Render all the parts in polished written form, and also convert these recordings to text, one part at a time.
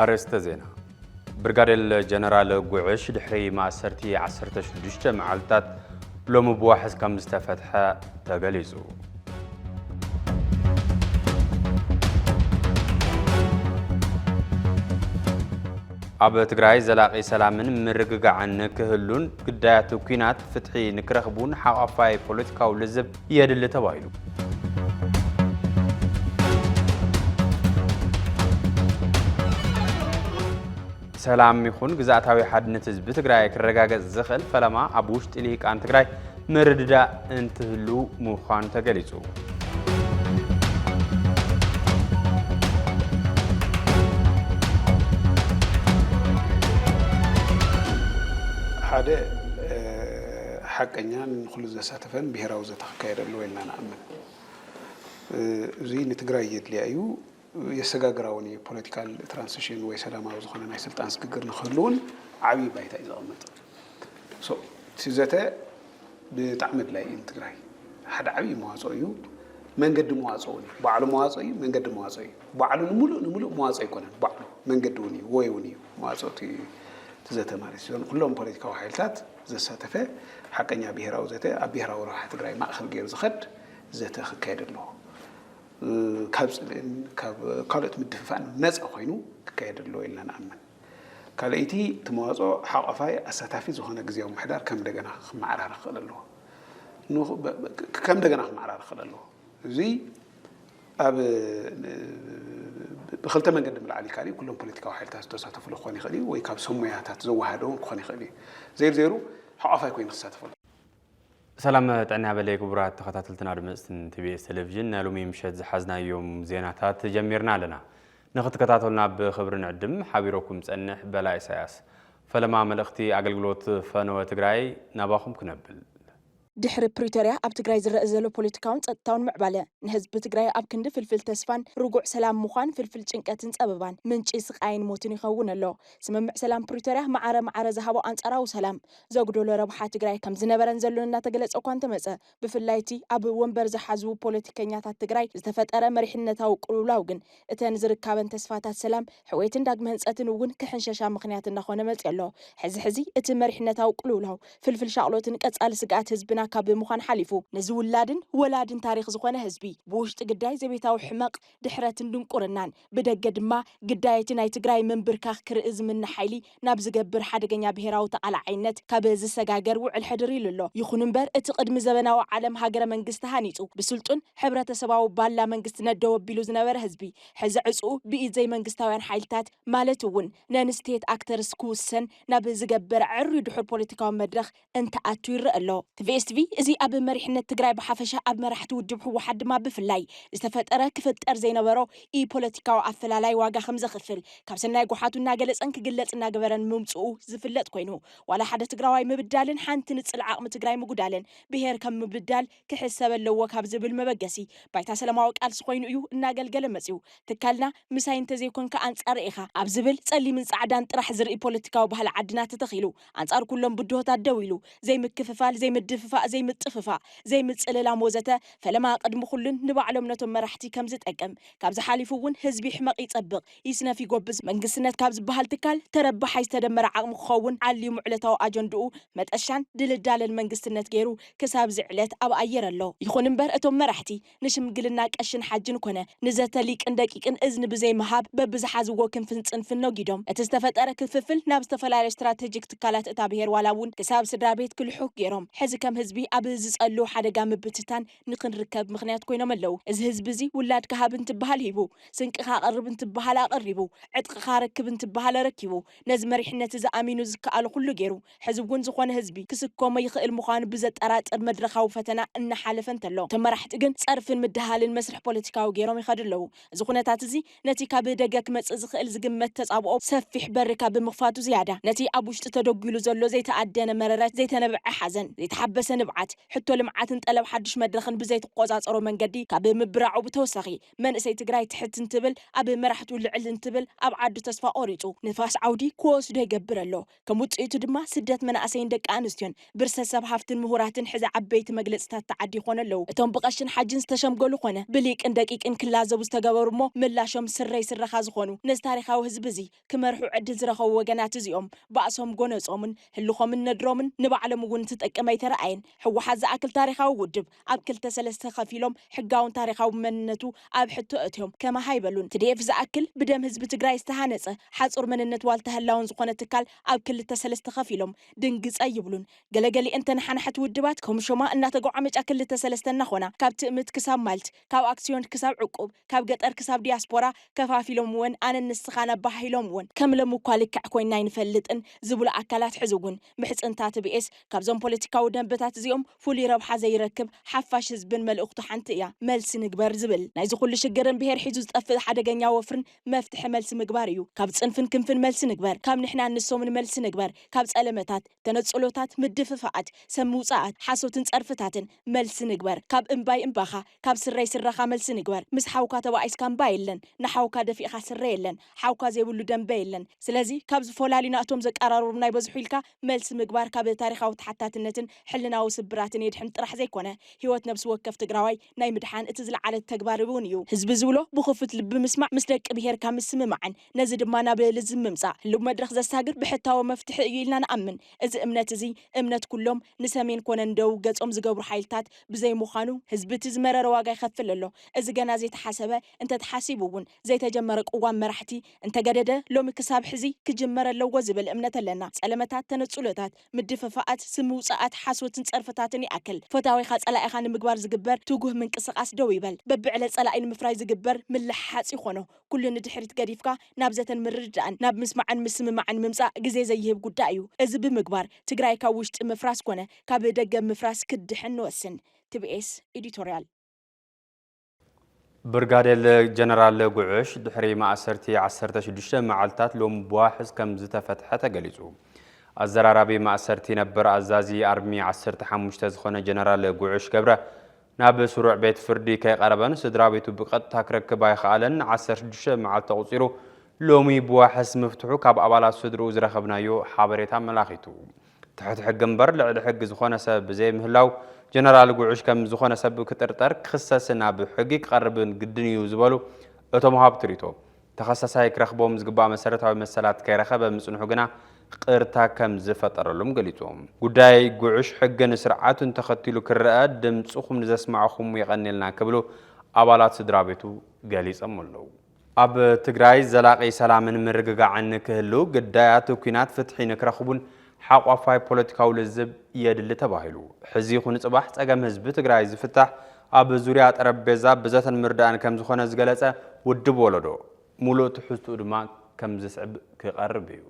أرست زينة برغادير جنرال غوعش دحري ماسرتي 16 معلتات لوم بواحد كم استفتحه تغليزو أب تግራይ ዘላቂ ሰላምን ምርግጋዕን ክህሉን ግዳያት ኩናት ፍትሒ ንክረኽቡን ሓቋፋይ ፖለቲካዊ ልዝብ የድል ተባይሉ ሰላም ይኹን ግዛታዊ ሓድነት ህዝቢ ትግራይ ክረጋገጽ ዝኽእል ፈለማ ኣብ ውሽጢ ሊቃን ትግራይ ምርድዳ እንትህሉ ምዃኑ ተገሊጹ هذا حقنا نخلو زساتفن بهراو زتخكايد له إلنا نأمن زي نتقرأ يدليايو يسجاجراوني political transition ويسلام أو زخنا نايسل تانسكجر نخلون عبي بيتا إذا أمت so سيزته بتعمد لا ينتقرأ هذا عبي مواصيو من قد مواصوني بعلو مواصي من قد مواصي بعلو نملو مواصي كنا بعلو من قدوني ويوني مواصوتي زته مارس يون كلهم بوليتيكاو حيلتات زساتفه حقኛ ብሔራው ዘተ ኣብ ብሔራው ራሓ ትግራይ ማእኸል ገይሩ ዝኸድ ዘተ ክካየድ ኣሎ ካብ ጽልን ካብ ካልኦት ምድፍፋን ነፃ ኮይኑ ክካየድ ኣሎ ኢልና ንኣምን ካልአይቲ ተመዋጾ ሓቋፋይ ኣሳታፊ ዝኾነ ግዜያዊ ምሕዳር ከም ደገና ክመዓራር ክእል ኣሎ ከም ደገና ክመዓራር ክእል ኣሎ እዚ ኣብ بخلت من قدم العالي كاري كلهم بوليتيكا وحيلتها تساتفوا لخواني خلي ويكاب سمياتات زوهادون خواني خلي زيرو حقفا يكون يساتفوا سلام تعنا بالي كبرات تخاتلتنا دمستن تي بي اس تلفزيون نالومي مشات زحزنا يوم زيناتات جميرنا لنا نخت كتاتلنا بخبر نعدم حبيروكم صنح بلا اساس فلما ملختي اغلغلوت فنو تግራይ ناباخم كنبل ድሕሪ ፕሪቶሪያ ኣብ ትግራይ ዝረአ ዘሎ ፖለቲካውን ጸጥታውን ምዕባለ ንህዝቢ ትግራይ ኣብ ክንዲ ፍልፍል ተስፋን ርጉዕ ሰላም ምዃን ፍልፍል ጭንቀትን ጸበባን ምንጪ ስቃይን ሞትን ይኸውን ኣሎ ስምምዕ ሰላም ፕሪቶሪያ ማዕረ ዝሃቦ አንጻራዊ ሰላም ዘጉደሎ ረብሓ ትግራይ ከም ዝነበረን ዘሎን እናተገለጸ እኳ እንተመጸ ብፍላይቲ ኣብ ወንበር ዝሓዙ ፖለቲከኛታት ትግራይ ዝተፈጠረ መሪሕነታዊ ቅልውላው ግን እተን ዝርከበን ተስፋታት ሰላም ሕወይትን ዳግመ ህንጸትን እውን ክሕንሸሻ ምኽንያት እናኾነ መጽ ኣሎ ሕዚ እቲ መሪሕነታዊ ቅልውላው ፍልፍል ሻቅሎትን ቀጻሊ ስጋት ህዝብና ካብ ምዃን ሓሊፉ ነዝውላድን ወላድን ታሪኽ ዝኾነ ህዝቢ ብውሽጢ ግዳይ ዘቤታዊ ሕመቕ ድሕረትን ድንቁርናን ብደገ ድማ ግዳይቲ ናይ ትግራይ መንብርካኽ ክርኢ ዝምነ ሓይሊ ናብ ዝገብር ሓደገኛ ብሔራዊ ተቓላዓይነት ካብ ዝሰጋገር ውዕል ሕድር ኢሉ ኣሎ ይኹን እምበር እቲ ቅድሚ ዘበናዊ ዓለም ሃገረ መንግስቲ ሃኒፁ ብስልጡን ሕብረተሰባዊ ባላ መንግስቲ ነደው ኣቢሉ ዝነበረ ህዝቢ ሕዚ ዕፁ ብኢድ ዘይ መንግስታውያን ሓይልታት ማለት እውን ነንስቴት ኣክተርስ ክውሰን ናብ ዝገብር ዕሩይ ድሑር ፖለቲካዊ መድረኽ እንተኣቱ ይረአ ኣሎ ቲቪኤስቲቪ እዚ ኣብ መሪሕነት ትግራይ ብሓፈሻ ኣብ መራሕቲ ውድብ ሕወሓት ድማ ብፍላይ ዝተፈጠረ ክፍጠር ዘይነበሮ ፖለቲካዊ ኣፈላላይ ዋጋ ከም ዘኽፍል ካብ ሰናይ ጎሓቱ እናገለጸን ክግለጽ እናገበረን ምምጽኡ ዝፍለጥ ኮይኑ ዋላ ሓደ ትግራዋይ ምብዳልን ሓንቲ ንጽል ዓቕሚ ትግራይ ምጉዳልን ብሄር ከም ምብዳል ክሕሰብ ኣለዎ ካብ ዝብል መበገሲ ባይታ ሰላማዊ ቃልሲ ኮይኑ እዩ እናገልገለ መጽኡ ትካልና ምሳይ እንተዘይኮንካ ኣንጻር ኢኻ ኣብ ዝብል ጸሊምን ጻዕዳን ጥራሕ ዝርኢ ፖለቲካዊ ባህሊ ዓድና ተተኺሉ ኣንጻር ኩሎም ብድሆታት ደው ኢሉ ዘይምክፍፋል ዘይምድፍፋእ ዘይምጥፍፋ ዘይምጽልላ ሞዘተ ፈለማ ቅድሚ ኩሉን ንባዕሎም ነቶም መራሕቲ ከም ዝጠቅም ካብ ዝሓሊፉ እውን ህዝቢ ሕመቕ ይጸብቕ ይስነፍ ይጎብዝ መንግስትነት ካብ ዝበሃል ትካል ተረባሓይ ዝተደመረ ዓቕሚ ክኸውን ዓልዩ ሙዕለታዊ ኣጀንድኡ መጠሻን ድልዳለን መንግስትነት ገይሩ ክሳብ ዝዕለት ኣብ ኣየር ኣሎ ይኹን እምበር እቶም መራሕቲ ንሽምግልና ቀሽን ሓጅን ኮነ ንዘተ ሊቅን ደቂቅን እዝኒ ብዘይ መሃብ በብዝሓዝዎ ክንፍን ጽንፍን ነጊዶም እቲ ዝተፈጠረ ክፍፍል ናብ ዝተፈላለዩ ስትራቴጂክ ትካላት እታ ብሄር ዋላ እውን ክሳብ ስድራ ቤት ክልሑክ ገይሮም ሕዚ ከም ህዝቢ ኣብ ዝጸሉ ሓደጋ ምብትታን ንኽንርከብ ምኽንያት ኮይኖም ኣለው እዚ ህዝቢ እዚ ውላድ ክሃብ እንትበሃል ሂቡ ስንቅኻ ኣቕርብ እንትበሃል ኣቐሪቡ ዕጥቅኻ ረክብ እንትበሃል ረኪቡ ነዚ መሪሕነት ዝኣሚኑ ዝከኣሉ ኩሉ ገይሩ ሕዚ እውን ዝኾነ ህዝቢ ክስኮመ ይኽእል ምዃኑ ብዘጠራጥር መድረኻዊ ፈተና እናሓለፈ እንተሎ እቶም መራሕቲ ግን ጸርፍን ምድሃልን መስርሕ ፖለቲካዊ ገይሮም ይኸዱ ኣለው እዚ ኩነታት እዚ ነቲ ካብ ደገ ክመጽእ ዝኽእል ዝግመት ተጻብኦ ሰፊሕ በሪ ካብ ብምኽፋቱ ዝያዳ ነቲ ኣብ ውሽጢ ተደጊሉ ዘሎ ዘይተኣደነ መረረት ዘይተነብዐ ሓዘን ዘይተሓበሰ ንብዓት ሕቶ ልምዓትን ጠለብ ሓድሽ መድረኽን ብዘይ ተቆጻጸሮ መንገዲ ካብ ምብራዑ ብተወሳኺ መንእሰይ ትግራይ ትሕት እንትብል ኣብ መራሕቱ ልዕል እንትብል ኣብ ዓዱ ተስፋ ቆሪጹ ንፋስ ዓውዲ ክወስዶ ይገብር ኣሎ ከም ውጽኢቱ ድማ ስደት መናእሰይን ደቂ ኣንስትዮን ብርሰሰብ ሃፍትን ምሁራትን ሕዚ ዓበይቲ መግለጽታት ተዓዲ ይኾኑ ኣለዉ እቶም ብቐሽን ሓጅን ዝተሸምገሉ ኾነ ብሊቅን ደቂቅን ክላዘቡ ዝተገበሩ እሞ ምላሾም ስረይ ስረኻ ዝኾኑ ነዚ ታሪኻዊ ህዝቢ እዚ ክመርሑ ዕድል ዝረኸቡ ወገናት እዚኦም ባእሶም ጎነጾምን ህልኾምን ነድሮምን ንባዕሎም እውን ትጠቀመ ይተረኣየን ሕወሓት ዝኣክል ታሪኻዊ ውድብ ኣብ 2-3 ከፊሎም ሕጋውን ታሪኻዊ መንነቱ ኣብ ሕቶ እትዮም ከማ ሃይበሉን ትዲኤፍ ዝኣክል ብደም ህዝቢ ትግራይ ዝተሃነጸ ሓጹር መንነት ዋልታ ህላውን ዝኾነ ትካል ኣብ 2-3 ከፊሎም ድንግጸ ይብሉን ገለገሊ እንተን ሓንሓት ውድባት ከምሾማ እናተጓዓመጫ 2-3 እናኾና ካብ ትእምት ክሳብ ማልት ካብ ኣክስዮን ክሳብ ዕቁብ ካብ ገጠር ክሳብ ዲያስፖራ ከፋፊሎም እውን ኣነ ንስኻና ባሂሎም እውን ከም ለምኳ ልክዕ ኮይና ይንፈልጥን ዝብሉ ኣካላት ሕዝውን ምሕጽንታ ትቢኤስ ካብዞም ፖለቲካዊ ደንብታት እዚኦም ፍሉይ ረብሓ ዘይረክብ ሓፋሽ ህዝብን መልእኽቱ ሓንቲ እያ መልሲ ንግበር ዝብል ናይዚ ኩሉ ሽግርን ብሄር ሒዙ ዝጠፍእ ሓደገኛ ወፍርን መፍትሒ መልሲ ምግባር እዩ ካብ ጽንፍን ክንፍን መልሲ ንግበር ካብ ንሕና ንሶምን መልሲ ንግበር ካብ ጸለመታት ተነጽሎታት ምድፍፋኣት ሰምውጻኣት ሓሶትን ጸርፍታትን መልሲ ንግበር ካብ እምባይ እምባኻ ካብ ስረይ ስረኻ መልሲ ንግበር ምስ ሓውካ ተባኢስካ እምባ የለን ንሓውካ ደፊእኻ ስረ የለን ሓውካ ዘይብሉ ደንበ የለን ስለዚ ካብ ዝፈላልዩ ናእቶም ዘቀራርቡ ናይ በዝሑ ኢልካ መልሲ ምግባር ካብ ታሪኻዊ ተሓታትነትን ሕልናዊ ስብራትን የድሕን ጥራሕ ዘይኮነ ህይወት ነብሲ ወከፍ ትግራዋይ ናይ ምድሓን እቲ ዝለዓለ ተግባር እውን እዩ ህዝቢ ዝብሎ ብኽፉት ልቢ ምስማዕ ምስ ደቂ ብሄርካ ምስምማዕን ነዚ ድማ ናብ ልዚ ምምጻእ ህልው መድረኽ ዘሳግር ብሕታዊ መፍትሒ እዩ ኢልና ንኣምን እዚ እምነት እዚ እምነት ኩሎም ንሰሜን ኮነ እንደው ገጾም ዝገብሩ ሓይልታት ብዘይ ምዃኑ ህዝቢ እቲ ዝመረረ ዋጋ ይኸፍል ኣሎ እዚ ገና ዘይተሓሰበ እንተተሓሲቡ እውን ዘይተጀመረ ቅዋም መራሕቲ እንተገደደ ሎሚ ክሳብ ሕዚ ክጅመር ኣለዎ ዝብል እምነት ኣለና ጸለመታት ተነጽሎታት ምድፍፋኣት ስምውጻኣት ሓሶትን ጸርፍታትን ይኣክል ፈታዊኻ ጸላኢኻ ንምግባር ዝግበር ትጉህ ምንቅስቓስ ደው ይበል በብዕለ ጸላኢ ንምፍራይ ዝግበር ምልሕሓጽ ይኾኖ ኩሉ ንድሕሪት ገዲፍካ ናብ ዘተን ምርድዳእን ናብ ምስማዕን ምስምማዕን ምምጻእ ግዜ ዘይህብ ጉዳይ እዩ እዚ ብምግባር ትግራይ ካብ ውሽጢ ምፍራስ ኮነ ካብ ደገ ምፍራስ ክድሕን ንወስን TBS ኤዲቶሪያል ብርጋዴር ጀነራል ጉዕሽ ድሕሪ ማእሰርቲ 16 መዓልታት ሎም በዋሕስ ከም ዝተፈትሐ ተገሊጹ ኣዘራራቢ ማእሰርቲ ነበር ኣዛዚ ኣርሚ 15 ዝኾነ ጀነራል ጉዕሽ ገብረ ናብ ስሩዕ ቤት ፍርዲ ከይቀረበን ስድራ ቤቱ ብቐጥታ ክረክብ ኣይከኣለን 16 መዓልቲ ቁፂሩ ሎሚ በዋሕስ መፍትሑ ካብ ኣባላት ስድሩ ዝረኸብናዮ ሓበሬታ መላኺቱ ትሕት ሕጊ እምበር ልዕሊ ሕጊ ዝኾነ ሰብ ብዘይ ምህላው ጀነራል ጉዕሽ ከም ዝኾነ ሰብ ክጥርጠር ክኽሰስን ኣብ ሕጊ ክቐርብን ግድን እዩ ዝበሉ እቶም ሃብትሪቶ ተኸሳሳይ ክረኽቦም ዝግባእ መሰረታዊ መሰላት ከይረኸበ ምጽንሑ ግና ቅርታ ከም ዝፈጠረሎም ገሊጾም ጉዳይ ጉዕሽ ሕግን ስርዓቱን ተኸቲሉ ክረአ ድምጽኹም ንዘስማዕኹም ይቐኒልና ክብሉ ኣባላት ስድራ ቤቱ ገሊጾም ኣለዉ ኣብ ትግራይ ዘላቂ ሰላምን ምርግጋዕን ክህሉ ግዳያት ኩናት ፍትሒ ንክረኽቡን ሓቋፋይ ፖለቲካዊ ልዝብ የድሊ ተባሂሉ ሕዚ ይኹን ጽባሕ ጸገም ህዝቢ ትግራይ ዝፍታሕ ኣብ ዙርያ ጠረጴዛ ብዘተን ምርዳእን ከም ዝኾነ ዝገለጸ ውድብ ወለዶ ሙሉእ ትሕዝቱ ድማ ከም ዝስዕብ ክቐርብ እዩ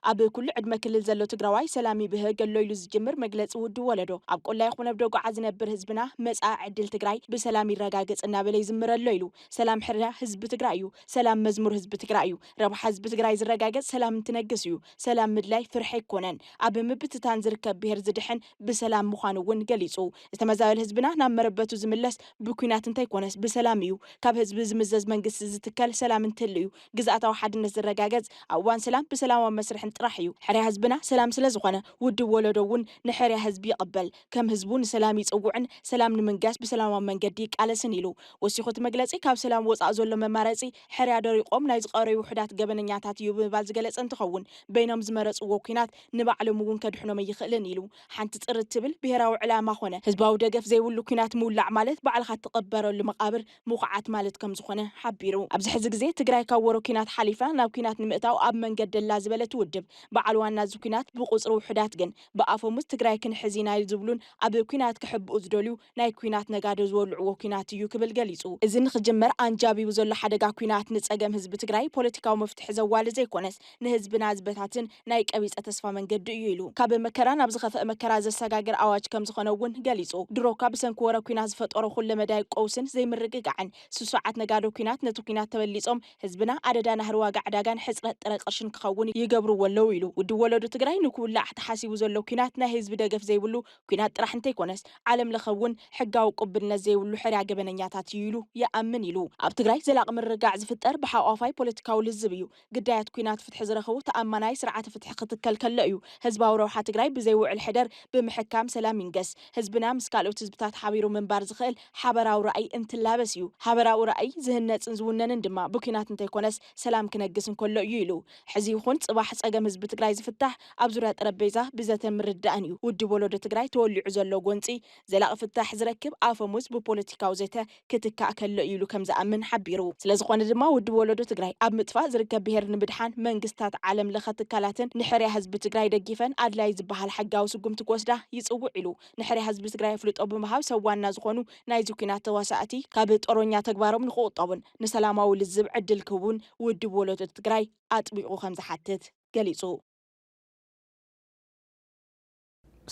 ኣብ ኩሉ ዕድመ ክልል ዘሎ ትግራዋይ ሰላም ይብህ ገሎ ኢሉ ዝጅምር መግለፂ ውድብ ወለዶ ኣብ ቆላይ ይኹን ኣብ ደጉዓ ዝነብር ህዝብና መጻኢ ዕድል ትግራይ ብሰላም ይረጋገጽ እናበለ ይዝምረሎ ኢሉ ሰላም ሕርያ ህዝቢ ትግራይ እዩ ሰላም መዝሙር ህዝቢ ትግራይ እዩ ረብሓ ህዝቢ ትግራይ ዝረጋገጽ ሰላም እንትነግስ እዩ ሰላም ምድላይ ፍርሒ ይኮነን ኣብ ምብትታን ዝርከብ ብሄር ዝድሕን ብሰላም ምዃኑ እውን ገሊጹ ዝተመዛበለ ህዝብና ናብ መረበቱ ዝምለስ ብኩናት እንተይኮነስ ብሰላም እዩ ካብ ህዝቢ ዝምዘዝ መንግስቲ ዝትከል ሰላም እንትህሉ እዩ ግዝኣታዊ ሓድነት ዝረጋገጽ ኣብ እዋን ሰላም ብሰላማዊ መስርሕ ጥራሕ እዩ ሕርያ ህዝብና ሰላም ስለ ዝኾነ ውድብ ወለዶ እውን ንሕርያ ህዝቢ ይቕበል ከም ህዝቡ ንሰላም ይጽውዕን ሰላም ንምንጋስ ብሰላማዊ መንገዲ ቃለስን ኢሉ ወሲኹት መግለጺ ካብ ሰላም ወጻእ ዘሎ መማረጺ ሕርያ ደሪቆም ናይ ዝቐረዩ ውሕዳት ገበነኛታት እዩ ብምባል ዝገለጸ እንትኸውን በይኖም ዝመረጽዎ ኩናት ንባዕሎም እውን ከድሕኖም ይኽእልን ኢሉ ሓንቲ ጥርት ትብል ብሄራዊ ዕላማ ኾነ ህዝባዊ ደገፍ ዘይብሉ ኩናት ምውላዕ ማለት ባዕልኻ ትቕበረሉ መቃብር ምኹዓት ማለት ከም ዝኾነ ሓቢሩ ኣብዚ ሕዚ ግዜ ትግራይ ካብ ወሮ ኩናት ሓሊፋ ናብ ኩናት ንምእታው ኣብ መንገዲ ደላ ዝበለት ውድብ በዓል ዋና ዝኩናት ብቁጽሪ ውሕዳት ግን ብኣፎሙስ ትግራይ ክንሕዚና ዝብሉን ኣብ ኩናት ክሕብኡ ዝደልዩ ናይ ኩናት ነጋዶ ዝወልዕዎ ኩናት እዩ ክብል ገሊጹ እዚ ንኽጅመር አንጃቢቡ ዘሎ ሓደጋ ኩናት ንጸገም ህዝቢ ትግራይ ፖለቲካዊ መፍትሒ ዘዋልድ ዘይኮነስ ንህዝብና ዝበታትን ናይ ቀቢጸ ተስፋ መንገዲ እዩ ኢሉ ካብ መከራ ናብ ዝኸፍአ መከራ ዘሰጋግር ኣዋጅ ከም ዝኾነ እውን ገሊጹ ድሮ ካብ ሰንኪ ወረ ኩናት ዝፈጠሮ ኩሉ መዳይ ቀውስን ዘይምርግጋዕን ስሱዓት ነጋዶ ኩናት ነቲ ኩናት ተበሊጾም ህዝብና ኣደዳ ናህሪ ዋጋ ዕዳጋን ሕጽረት ጥረ ቅርሽን ክኸውን ይገብርዎ ኣለዉ ኢሉ ውድብ ወለዶ ትግራይ ንኩውላዕ ተሓሲቡ ዘሎ ኩናት ናይ ህዝቢ ደገፍ ዘይብሉ ኩናት ጥራሕ እንተይኮነስ ዓለም ለኸ እውን ሕጋዊ ቅቡልነት ዘይብሉ ሕርያ ገበነኛታት እዩ ኢሉ ይኣምን ኢሉ ኣብ ትግራይ ዘላቂ ምርጋዕ ዝፍጠር ብሓቋፋይ ፖለቲካዊ ልዝብ እዩ ግዳያት ኩናት ፍትሒ ዝረኸቡ ተኣማናይ ስርዓተ ፍትሒ ክትከል ከሎ እዩ ህዝባዊ ረብሓ ትግራይ ብዘይውዕል ሕደር ብምሕካም ሰላም ይንገስ ህዝብና ምስ ካልኦት ህዝብታት ሓቢሩ ምንባር ዝኽእል ሓበራዊ ረኣይ እንትላበስ እዩ ሓበራዊ ረኣይ ዝህነፅን ዝውነንን ድማ ብኩናት እንተይኮነስ ሰላም ክነግስ እንከሎ እዩ ኢሉ ሕዚ ይኹን ጽባሕ ጸገም ህዝቢ ትግራይ ዝፍታሕ ኣብ ዙርያ ጠረጴዛ ብዘተ ምርዳእን እዩ ውድብ ወለዶ ትግራይ ተወሊዑ ዘሎ ጎንፂ ዘላቂ ፍታሕ ዝረክብ ኣፈሙዝ ብፖለቲካዊ ዘተ ክትካእ ከሎ ኢሉ ከም ዝኣምን ሓቢሩ ስለዝኾነ ድማ ውድብ ወለዶ ትግራይ ኣብ ምጥፋእ ዝርከብ ብሄር ንምድሓን መንግስታት ዓለም ለኸ ትካላትን ንሕርያ ህዝቢ ትግራይ ደግፈን ኣድላይ ዝበሃል ሕጋዊ ስጉምቲ ክወስዳ ይጽውዕ ኢሉ ንሕርያ ህዝቢ ትግራይ ፍልጦ ብምሃብ ሰዋና ዝኾኑ ናይ ኩናት ተዋሳእቲ ካብ ጦረኛ ተግባሮም ንኽቁጠቡን ንሰላማዊ ልዝብ ዕድል ክውን ውድብ ወለዶ ትግራይ ኣጥቢቁ ከም ዝሓትት ገሊጹ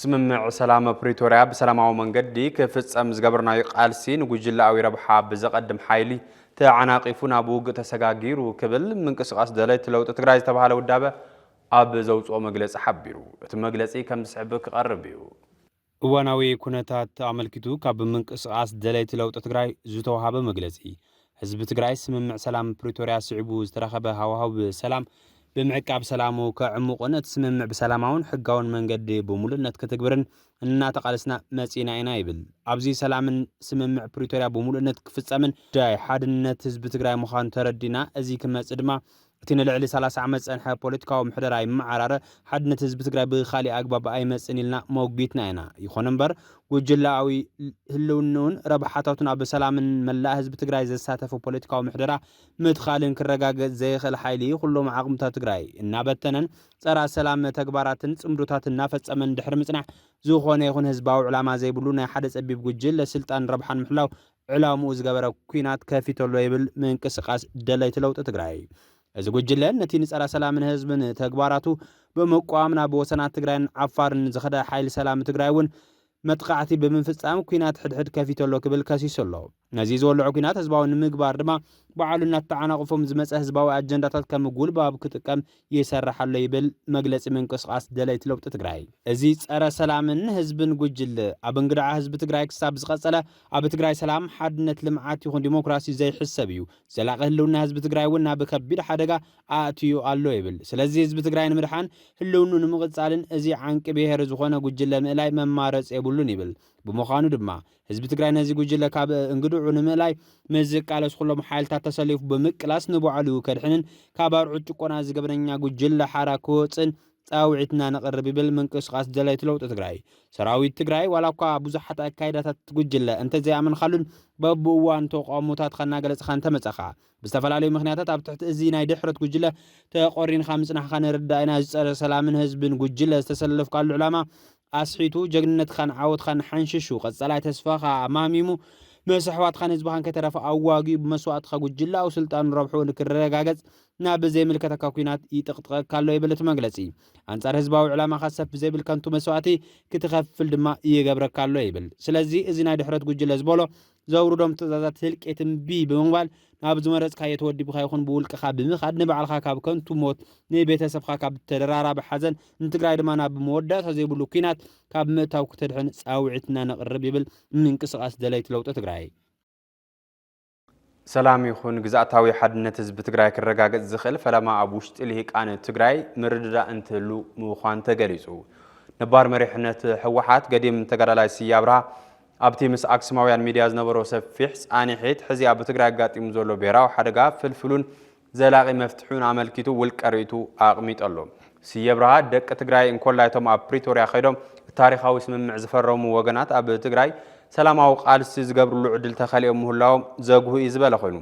ስምምዕ ሰላም ፕሪቶሪያ በሰላማዊ መንገዲ ክፍጸም ዝገበርናዮ ቃልሲ ንጉጅላዊ ረብሓ ብዘቀድም ሓይሊ ተዓናቂፉ ናብ ውግእ ተሰጋጊሩ ክብል ምንቅስቃስ ደለይት ለውጢ ትግራይ ዝተባሃለ ውዳበ ኣብ ዘውፅኦ መግለጺ ሓቢሩ እቲ መግለጺ ከም ዝስዕብ ክቐርብ እዩ እዋናዊ ኩነታት ኣመልኪቱ ካብ ምንቅስቃስ ደለይት ለውጢ ትግራይ ዝተዋሃበ መግለጺ ህዝቢ ትግራይ ስምምዕ ሰላም ፕሪቶሪያ ስዒቡ ዝተረኸበ ሃዋህው ሰላም ብምዕቃብ ሰላሙ ከዕሙቕን እቲ ስምምዕ ብሰላማውን ሕጋውን መንገዲ ብሙሉእነት ክትግብርን እናተቃለስና መጺና ኢና ይብል ኣብዚ ሰላምን ስምምዕ ፕሪቶሪያ ብሙሉእነት ክፍጸምን ዳይ ሓድነት ህዝቢ ትግራይ ምዃኑ ተረዲና እዚ ክመጽእ ድማ እቲ ንልዕሊ 30 ዓመት ጸንሐ ፖለቲካዊ ምሕደራ ይመዓራረ ሓድነት ህዝቢ ትግራይ ብኻሊእ ኣግባብ ኣይመጽን ኢልና መወጊትና ኢና ይኹን እምበር ጉጅላዊ ህልውናውን ረብሓታቱን ኣብ ሰላምን መላእ ህዝቢ ትግራይ ዘሳተፈ ፖለቲካዊ ምሕደራ ምትኻልን ክረጋገጽ ዘይኽእል ሓይሊ ኩሎም ዓቕምታት ትግራይ እናበተነን ጸረ ሰላም ተግባራትን ጽምዶታትን እናፈጸመን ድሕሪ ምጽናዕ ዝኾነ ይኹን ህዝባዊ ዕላማ ዘይብሉ ናይ ሓደ ጸቢብ ጉጅለ ስልጣን ረብሓን ምሕላው ዕላምኡ ዝገበረ ኩናት ከፊተሎ ይብል ምንቅስቃስ ደለይት ለውጢ ትግራይ እዚ ጉጅለ ነቲ ንጸረ ሰላምን ህዝብን ተግባራቱ በመቋም ናብ ወሰናት ትግራይን ዓፋርን ዝኸደ ሓይሊ ሰላም ትግራይ እውን መጥቃዕቲ ብምፍጻም ኩናት ሕድሕድ ከፊተሎ ክብል ከሲሰሎ ነዚ ዝወልዑ ኩናት ህዝባዊ ንምግባር ድማ በዓሉ እናተዓናቅፎም ዝመፀ ህዝባዊ አጀንዳታት ከም ጉልባብ ክጥቀም ይሰርሓሎ ይብል መግለጺ ምንቅስቃስ ደለይት ለውጢ ትግራይ እዚ ጸረ ሰላምን ህዝብን ጉጅለ ኣብ እንግዳዓ ህዝቢ ትግራይ ክሳብ ዝቀጸለ ኣብ ትግራይ ሰላም ሓድነት ልምዓት ይኹን ዲሞክራሲ ዘይሕሰብ እዩ ዘላቂ ህልውና ህዝቢ ትግራይ እውን ናብ ከቢድ ሓደጋ ኣእትዩ ኣሎ ይብል ስለዚ ህዝቢ ትግራይ ንምድሓን ህልውኑ ንምቕጻልን እዚ ዓንቂ ብሄር ዝኾነ ጉጅለ ምእላይ መማረጽ የብሉን ይብል ብምዃኑ ድማ ህዝቢ ትግራይ ነዚ ጉጅለ ካብ እንግድዑ ንምእላይ መዝቃለስ ኩሎም ሓይልታት ተሰሊፉ ብምቅላስ ንበዓሉ ከድሕንን ካብ ኣርዑ ጭቆና ዝገበረኛ ጉጅለ ሓራ ክወፅን ጻውዒትና ነቕርብ ይብል ምንቅስቃስ ደለይት ለውጢ ትግራይ ሰራዊት ትግራይ ዋላኳ ብዙሓት ኣካይዳታት ጉጅለ እንተዘይኣመንካሉን በብእዋን ተቃውሞታት ከናገለጽ እንተመጸኻ ብዝተፈላለዩ ምኽንያታት ኣብ ትሕቲ እዚ ናይ ድሕረት ጉጅለ ተቆሪንካ ምጽናሕካ ንርዳእና ዝጸረ ሰላምን ህዝብን ጉጅለ ዝተሰለፍካሉ ዕላማ ኣስሒቱ ጀግንነትካን ዓወትካን ሓንሽሹ ቀጸላይ ተስፋኻ ኣማሚሙ መስሕዋትካን ህዝብኻን ከተረፈ ኣዋጊ ብመስዋዕትካ ጉጅላዊ ስልጣን ረብሑ ንክረጋገጽ ናብ ዘይምልከተካ ኩናት ይጥቅጥቀካሎ ይብል እቲ መግለጺ አንጻር ህዝባዊ ዕላማኻ ሰብ ብዘይብል ከንቱ መስዋዕቲ ክትኸፍል ድማ ይገብረካሎ ይብል ስለዚ እዚ ናይ ድሕረት ጉጅለ ዝበሎ ዘውርዶም ትእዛዛት ህልቄትን ብምግባል ናብ ዝመረጽካ የተወዲብካ ይኹን ብውልቅኻ ብምኻድ ንበዓልካ ካብ ከንቱ ሞት ንቤተሰብካ ካብ ተደራራቢ ሓዘን ንትግራይ ድማ ናብ መወዳእታ ዘይብሉ ኩናት ካብ ምእታው ክትድሕን ጻውዒትና ነቕርብ ይብል ምንቅስቃስ ደለይት ለውጢ ትግራይ ሰላም ይኹን ግዛእታዊ ሓድነት ህዝቢ ትግራይ ክረጋገጽ ዝኽእል ፈለማ ኣብ ውሽጢ ልሂቃን ትግራይ ምርድዳእ እንትህሉ ምዃኑ ተገሊጹ ነባር መሪሕነት ህወሓት ገዲም ተጋዳላይ ስዬ አብርሃ ኣብቲ ምስ ኣክሱማውያን ሚድያ ዝነበሮ ሰፊሕ ጻኒሒት ሕዚ ኣብ ትግራይ ኣጋጢሙ ዘሎ ብሄራዊ ሓደጋ ፍልፍሉን ዘላቂ መፍትሑን ኣመልኪቱ ውልቀ ርእይቱ ኣቕሚጠሎ ስዬ አብርሃ ደቂ ትግራይ እንኮላይቶም ኣብ ፕሪቶሪያ ኸይዶም ታሪኻዊ ስምምዕ ዝፈረሙ ወገናት ኣብ ትግራይ ሰላማዊ ቃልሲ ዝገብርሉ ዕድል ተኸሊኦም ምህላዎም ዘጉህ እዩ ዝበለ ኮይኑ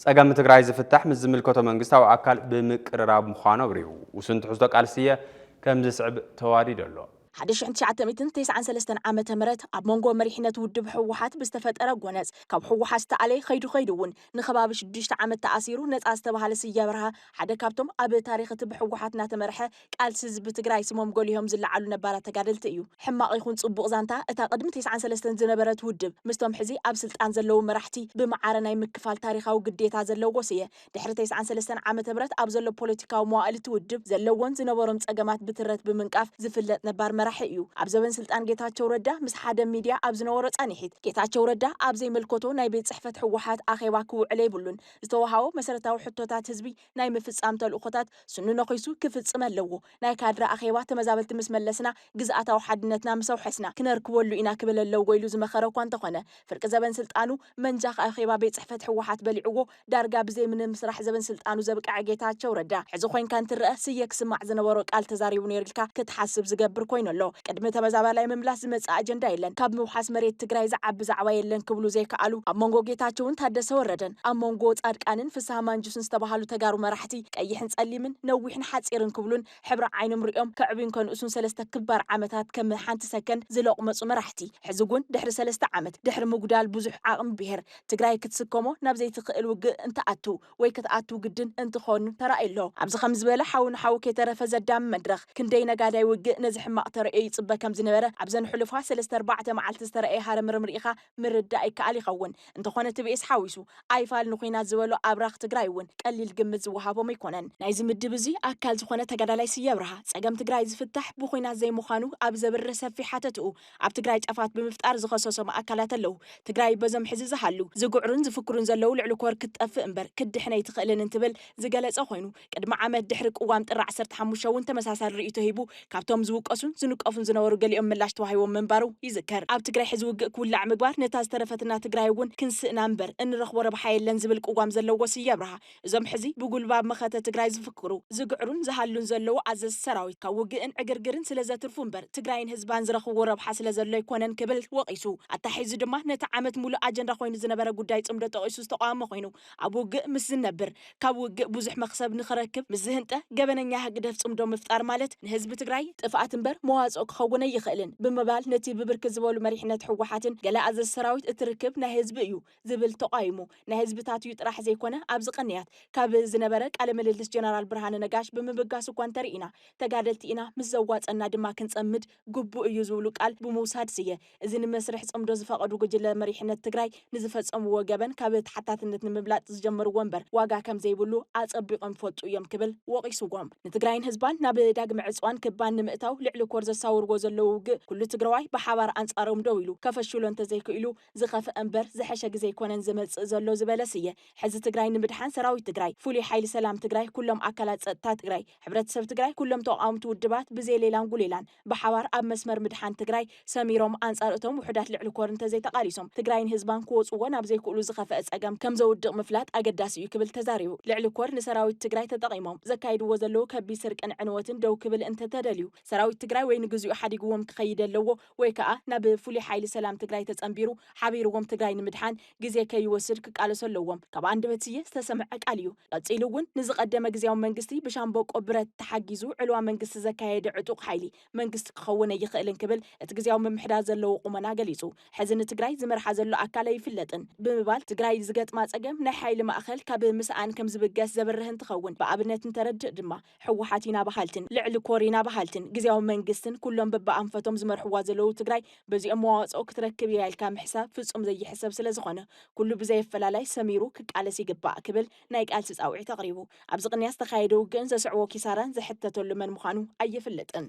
ጸገም ትግራይ ዝፍታሕ ምስ ዝምልከቶ መንግስታዊ ኣካል ብምቅርራብ ምዃኑ ኣብሪሁ ውስን ትሕዝቶ ቃልስየ ከም ዝስዕብ ተዋዲድ ኣሎ 1993 ዓመተ ምህረት ኣብ መንጎ መሪሕነት ውድብ ሕወሓት ብዝተፈጠረ ጎነፅ ካብ ሕወሓት ዝተኣለየ ኸይዱ እውን ንኸባቢ 6 ዓመት ተኣሲሩ ነፃ ዝተባሃለ ስየ በርሃ ሓደ ካብቶም ኣብ ታሪኽ እቲ ብሕወሓት እናተመርሐ ቃልሲ ህዝቢ ትግራይ ስሞም ጎሊሆም ዝለዓሉ ነባራት ተጋደልቲ እዩ። ሕማቕ ይኹን ጽቡቕ ዛንታ እታ ቅድሚ 93 ዝነበረት ውድብ ምስቶም ሕዚ ኣብ ስልጣን ዘለዉ መራሕቲ ብማዕረ ናይ ምክፋል ታሪኻዊ ግዴታ ዘለዎ ስየ ድሕሪ 93 ዓመተ ምህረት ኣብ ዘሎ ፖለቲካዊ መዋዕል እቲ ውድብ ዘለዎን ዝነበሮም ጸገማት ብትረት ብምንቃፍ ዝፍለጥ ነባር መራሒ እዩ። ኣብ ዘበን ስልጣን ጌታቸው ረዳ ምስ ሓደ ሚድያ ኣብ ዝነበሮ ጻኒሒት ጌታቸው ረዳ ኣብ ዘይመልከቶ ናይ ቤት ጽሕፈት ሕወሓት ኣኼባ ክውዕል የብሉን ዝተወሃቦ መሰረታዊ ሕቶታት ህዝቢ ናይ ምፍጻም ተልእኾታት ስኑ ነኺሱ ክፍጽም ኣለዎ ናይ ካድራ ኣኼባ ተመዛበልቲ ምስ መለስና ግዝኣታዊ ሓድነትና ምስ ኣውሐስና ክነርክበሉ ኢና ክብል ኣለዎ ኢሉ ዝመኸረ እኳ እንተኾነ ፍርቂ ዘበን ስልጣኑ መንጃኽ ኣኼባ ቤት ጽሕፈት ሕወሓት በሊዕዎ ዳርጋ ብዘይ ምንም ስራሕ ዘበን ስልጣኑ ዘብቃዕ ጌታቸው ረዳ ሕዚ ኮይንካ እንትርአ ስየ ክስማዕ ዝነበሮ ቃል ተዛሪቡ ነይርልካ ክትሓስብ ዝገብር ኮይኑ ኣሎ ቅድሚ ተመዛባላይ ምምላስ ዝመጽእ ኣጀንዳ የለን ካብ ምውሓስ መሬት ትግራይ ዝዓቢ ዛዕባ የለን ክብሉ ዘይከኣሉ ኣብ መንጎ ጌታቸውን ታደሰ ወረደን ኣብ መንጎ ጻድቃንን ፍስሐ ማንጁስን ዝተባሃሉ ተጋሩ መራሕቲ ቀይሕን ጸሊምን ነዊሕን ሓጺርን ክብሉን ሕብሪ ዓይኖም ሪኦም ከዕብን ከንእሱን 3 ክባር ዓመታት ከም ሓንቲ ሰከንድ ዝለቕመጹ መራሕቲ ሕዚ እውን ድሕሪ 3 ዓመት ድሕሪ ምጉዳል ብዙሕ ዓቕሚ ብሄር ትግራይ ክትስከሞ ናብ ዘይትኽእል ውግእ እንትኣቱ ወይ ክትኣቱ ግድን እንትኾኑ ተራእየሎ ኣብዚ ከም ዝበለ ሓውን ሓው ከተረፈ ዘዳም መድረኽ ክንደይ ነጋዳይ ውግእ ነዚ ሕማቕ ተርእዮ ይጽበ ከም ዝነበረ ኣብ ዘንሕልፋ 3-4 መዓልቲ ዝተረእየ ሃረምርም ርኢኻ ምርዳእ ይከኣል ይኸውን እንተኾነ ትብኤስ ሓዊሱ ኣይፋል ንኹናት ዝበሎ ኣብራኽ ትግራይ እውን ቀሊል ግምት ዝወሃቦም ኣይኮነን ናይዚ ምድብ እዚ ኣካል ዝኾነ ተጋዳላይ ስየ ብርሃ ጸገም ትግራይ ዝፍታሕ ብኹናት ዘይምዃኑ ኣብ ዘብረ ሰፊሕ ሓተትኡ ኣብ ትግራይ ጫፋት ብምፍጣር ዝኸሰሶም ኣካላት ኣለዉ ትግራይ በዞም ሕዚ ዝሃሉ ዝጉዕሩን ዝፍክሩን ዘለዉ ልዕሊ ኮር ክትጠፍእ እምበር ክድሕነይ ትኽእልን እንትብል ዝገለጸ ኮይኑ ቅድሚ ዓመት ድሕሪ ቅዋም ጥሪ 15 እውን ተመሳሳሊ ርእይቶ ሂቡ ካብቶም ዝውቀሱን ዝንቀፉን ዝነበሩ ገሊኦም ምላሽ ተዋሂቦም ምንባሩ ይዝከር ኣብ ትግራይ ሕዚ ውግእ ክውላዕ ምግባር ነታ ዝተረፈትና ትግራይ እውን ክንስእና እምበር እንረኽቦ ረብሓ የለን ዝብል ቅዋም ዘለዎ ስየ ብርሃ እዞም ሕዚ ብጉልባብ መኸተ ትግራይ ዝፍክሩ ዝግዕሩን ዝሃሉን ዘለዉ ኣዘዝ ሰራዊት ካብ ውግእን ዕግርግርን ስለ ዘትርፉ እምበር ትግራይን ህዝባን ዝረኽብዎ ረብሓ ስለ ዘሎ ይኮነን ክብል ወቂሱ ኣታሒዙ ድማ ነቲ ዓመት ሙሉእ ኣጀንዳ ኮይኑ ዝነበረ ጉዳይ ጽምዶ ጠቂሱ ዝተቃወመ ኮይኑ ኣብ ውግእ ምስ ዝነብር ካብ ውግእ ብዙሕ መክሰብ ንኽረክብ ምስ ዝህንጠ ገበነኛ ህግደፍ ጽምዶ ምፍጣር ማለት ንህዝቢ ትግራይ ጥፍኣት እምበር መዋጽኦ ክኸውን ይኽእልን ብምባል ነቲ ብብርክት ዝበሉ መሪሕነት ሕወሓትን ገለ ኣዘዝ ሰራዊት እትርክብ ናይ ህዝቢ እዩ ዝብል ተቃይሙ ናይ ህዝብታት እዩ ጥራሕ ዘይኮነ ኣብ ዝቐንያት ካብ ዝነበረ ቃለ ምልልስ ጀነራል ብርሃነ ነጋሽ ብምብጋስ እኳ እንተርኢና ተጋደልቲ ኢና ምስ ዘዋፀና ድማ ክንጸምድ ግቡእ እዩ ዝብሉ ቃል ብምውሳድ ስየ እዚ ንመስርሕ ጽምዶ ዝፈቐዱ ጉጅለ መሪሕነት ትግራይ ንዝፈጸምዎ ገበን ካብ ተሓታትነት ንምብላጥ ዝጀመርዎ እምበር ዋጋ ከም ዘይብሉ ኣጸቢቖም ይፈልጡ እዮም ክብል ወቂሱዎም ንትግራይን ህዝባን ናብ ዳግመ ዕፅዋን ክባን ንምእታው ልዕሊ ኮር ዘሳውርዎ ዘለዉ ውግእ ኩሉ ትግራዋይ ብሓባር ኣንጻሮም ደው ኢሉ ከፈሽሎ እንተዘይክኢሉ ዝኸፍአ እምበር ዝሐሸ ግዜ ይኮነን ዝመጽእ ዘሎ ዝበለስ እየ ሕዚ ትግራይ ንምድሓን ሰራዊት ትግራይ ፍሉይ ሓይሊ ሰላም ትግራይ ኩሎም ኣካላት ጸጥታ ትግራይ ሕብረተሰብ ትግራይ ኩሎም ተቃውምቲ ውድባት ብዘይሌላን ጉሌላን ብሓባር ኣብ መስመር ምድሓን ትግራይ ሰሚሮም ኣንጻር እቶም ውሕዳት ልዕሊ ኮር እንተዘይተቃሊሶም ትግራይን ህዝባን ክወጽዎ ናብ ዘይክእሉ ዝኸፍአ ጸገም ከም ዘውድቕ ምፍላጥ ኣገዳሲ እዩ ክብል ተዛሪቡ ልዕሊ ኮር ንሰራዊት ትግራይ ተጠቂሞም ዘካይድዎ ዘለዉ ከቢድ ስርቅን ዕንወትን ደው ክብል እንተተደልዩ ሰራዊት ትግራይ ወይ ንግዚኡ ሓዲግዎም ክኸይድ ኣለዎ ወይ ከዓ ናብ ፍሉይ ሓይሊ ሰላም ትግራይ ተጸምቢሩ ሓቢርዎም ትግራይ ንምድሓን ግዜ ከይወስድ ክቃለሱ ኣለዎም ካብ አንደበት ስየ ዝተሰምዐ ቃል እዩ ቀፂሉ እውን ንዝቀደመ ግዜያዊ መንግስቲ ብሻምበቆ ብረት ተሓጊዙ ዕልዋ መንግስቲ ዘካየደ ዕጡቕ ሓይሊ መንግስቲ ክኸውን ይኽእልን ክብል እቲ ግዜያዊ ምምሕዳር ዘለዎ ቁመና ገሊጹ ሕዚ ንትግራይ ዝመርሓ ዘሎ ኣካል ኣይፍለጥን ብምባል ትግራይ ዝገጥማ ጸገም ናይ ሓይሊ ማእኸል ካብ ምስኣን ከም ዝብገስ ዘበርህ እንትኸውን ብኣብነት እንተረድእ ድማ ሕወሓት ኢና ባህልትን ልዕሊ ኮር ኢና ባህልትን ግዜያዊ መንግስትን ኩሎም በብኣንፈቶም ዝመርሕዋ ዘለዉ ትግራይ በዚኦም መዋጽኦ ክትረክብ ያልካ ምሕሳብ ፍጹም ዘይሕሰብ ስለ ዝኾነ ኩሉ ብዘይፈላላይ ሰሚሩ ክቃለስ ይግባእ ክብል ናይ ቃልሲ ጻውዒት ተቕሪቡ ኣብዚ ቅንያስ ተኻየደ ውግእን ዘስዕቦ ኪሳራን ዝሕተተሉ መን ምዃኑ ኣይፍለጥን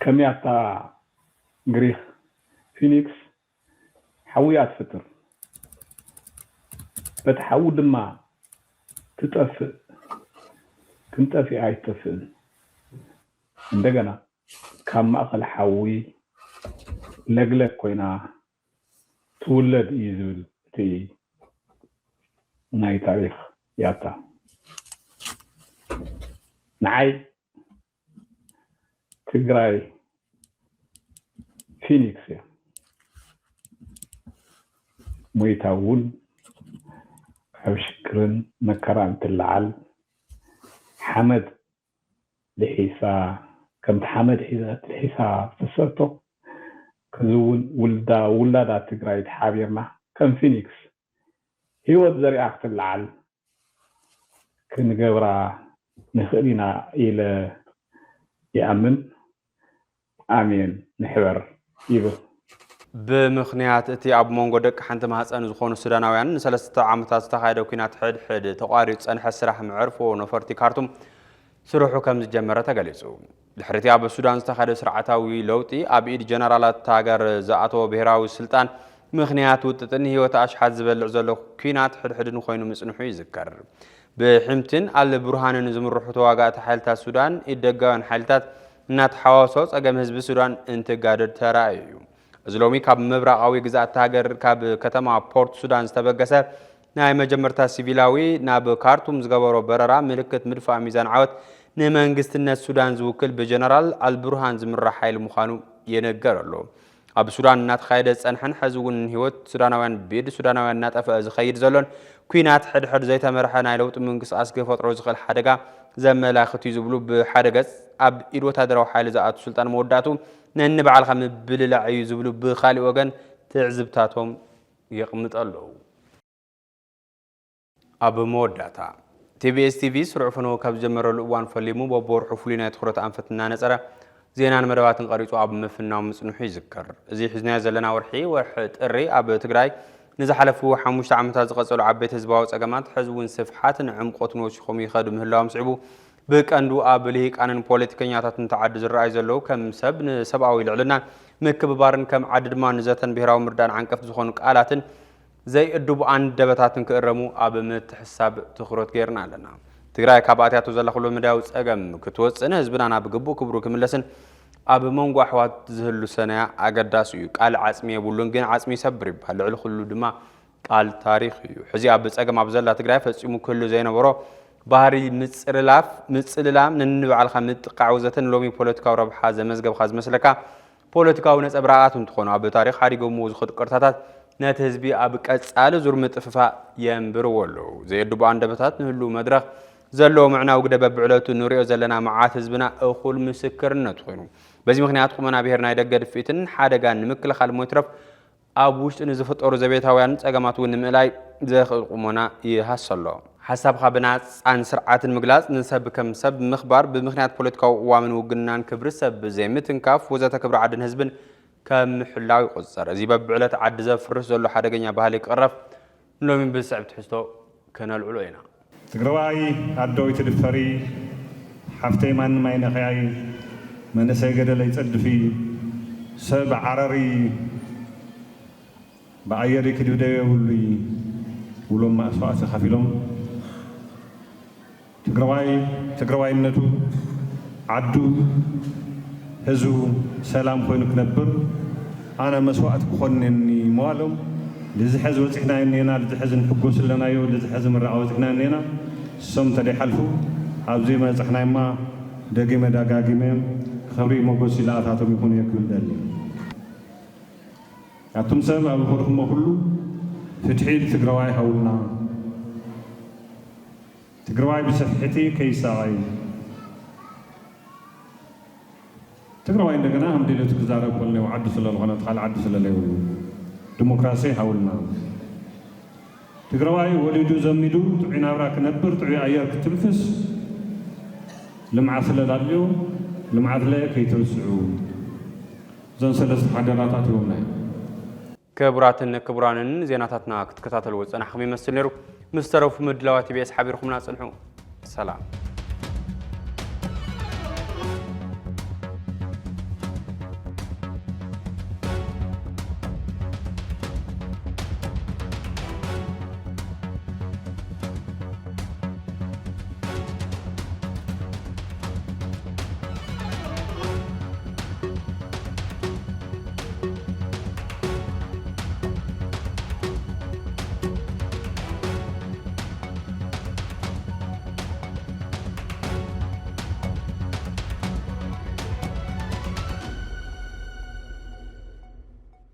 ከመያታ ግሪክ ፊኒክስ ሓውያ ትፍጥር በትሓው ድማ ትጠፍእ ክንጠፍእ ኣይትጠፍእን እንደገና ካብ ማእኸል ሓዊ ለግለግ ኮይና ትውለድ እዩ ዝብል እቲ ናይ ታሪክ ያታ ንዓይ ትግራይ ፊኒክስ እያ ሞይታ እውን ኣብ ሽግርን መከራን ትለዓል ሓመድ ልሒሳ كم تحمد حساب تسرتو كزون ولدا تجري تحابيرنا كم فينيكس هو زري أخت العل كنجبرا نخلينا إلى يأمن آمين نحور يبو بمخنيات اتي اب مونغو دك حنت ماصن زخونو سوداناويان سلسته عامታት ተኻይደው ኩናት ሕድ ተቋሪጽ ጸንሐ ስራሕ ምዕርፎ ነፈርቲ ካርቱም ስሩሑ ከም ዝጀመረ ተገሊጹ ድሕሪት ኣብ ሱዳን ዝተኻደ ስርዓታዊ ለውጢ ኣብ ኢድ ጀነራላት ታገር ዘኣቶ ብሔራዊ ስልጣን ምኽንያት ውጥጥን ህይወት ኣሽሓት ዝበልዕ ዘሎ ኩናት ሕድን ኮይኑ ምጽንሑ ይዝከር ብሕምትን አል ብርሃንን ዝምርሑ ተዋጋእቲ ሓይልታት ሱዳን ይደጋውን ሓይልታት እናተሓዋሶ ጸገም ህዝቢ ሱዳን እንትጋደድ ተራእዩ زلومي كاب مبرقاوي جزء تاجر كاب كتما بورت سودان استبقسه ناي مجمرتا سيفيلاوي ناب كارتوم زغبرو بررا ملكت مدفع ميزان عوت نمنجست الناس سودان زوكل بجنرال البرهان زمر حيل مخانو ينقرلو اب سودان نات خايده صنحن حزون هيوت سوداناوያን بيد سوداناوያን ناطف از خيد زلون كوينات حد زي تمرحه ناي لوط منقس اسك فطرو زخل حدغا زملاخت يزبلو بحدغص اب ايد وتادراو حيل زات سلطان موداتو ننبعل خم بللع يزبلو بخالي وغن تعزبتاتهم يقمطالو اب موداتا TBS TV سرعفنو كاب جمرو الوان فليمو ببور حفلينا تخرت انفتنا نصره زينان مدواتن قريصو اب مفناو مصنحو يذكر ازي حزنا زلنا ورحي ورحت الري اب تግራይ نزحلفو 5 عامታት ዝቀጸሉ ዓበይት ህዝባዊ ጸገማት ህዝቡን ስፍሓትን ዕምቆትን ወሽኾም ይኸዱ ምህላዎም ጽዕቡ بكندو أبليه كانن بوليتيكينياتن تعد زرعي زلو كم سبن سبعوي لعلنا مكببارن كم عدد ما نزاتن بهراو مردان عنكف زخونك آلاتن زي الدوب عن دبتاتن كأرمو أبمت حساب تخرط غيرنا لنا تقرأي كاباتياتو زل خلو مداوز أقم كتوز سنة هزبنا أنا بقبو كبرو كملسن أب منغو أحوات زهلو سنة أقداسو قال عاسمي يبولون جن عاسمي سبرب هلعلو خلو دما قال تاريخي حزي أبس أقم أبزلا تقرأي فسيمو كله زينا برو باري مصللام ننبعل خمت قعوزتن لومي بوليتيكاو ربحا زمزغب خاز مسلكا بوليتيكاو نصبرااتن تخونو اب تاريخ حريغو موز خد قرتاتات نات حزبي اب قصال زور مطففا ينبر ولو زيدبو اندبتات نهلو مدرخ زلو معناو غدب بعلتو نوريو زلنا معات حزبنا اخول مسكرنت خوينو بزي مخنيات قمنا بهرنا يدغد فيتن حادغان نمكل خال موترف اب وشت نزفطور زبيتاوያን ጸገማቱ ንምላይ ዘخقمنا يحصلو حسب خبنات عن سرعات المجلس نسب كم سب مخبر بمخنيات بوليتيكاو وامن وجنان كبر سب زي متنكاف وزات كبر عدن حزبن كم حلاوي قصر زي ببعلت عد زفرس زلو حدقنيا بهالي قرف لو من بالصعب تحسو كنا العلوينا تقرواي عدوي تدفري حفتي من ما ينخياي من سيقد اللي يتصدفي سب عرري بعيري كدودي ولو ما أسوأ خفيلهم تقرواي النتو عدو هزو سلام خوينو كنبر أنا مسوأت بخونني موالهم لزحز وزحنا إنينا لزحز نحقوس لنا يو لزحز مرعا وزحنا إنينا سم تدي حلفو عبزي ما زحنا إما دقيمة دقاقيمة خبري موقوسي لأثاتهم يكون يكون دالي أتم سبب أبو خوركم كله فتحيل تقرواي هولنا تقرواي بسفحتي كيساي تقرواي عندنا هم دي تكزارب قلنا وعد سلا الغنى تخال عد سلا ليولو ديمقراسي هولنا تقرواي وليدو زميدو تعين أبراك نبر تعي أيارك تنفس لمعة سلا داليو لمعة لا كيتوسعو زن سلس حدراتات يومنا كبرانن زيناتاتنا كتكتاتلو صنح خمي مسل نيرو مسترو في مدلوات بيس حبيركم ناصلحو سلام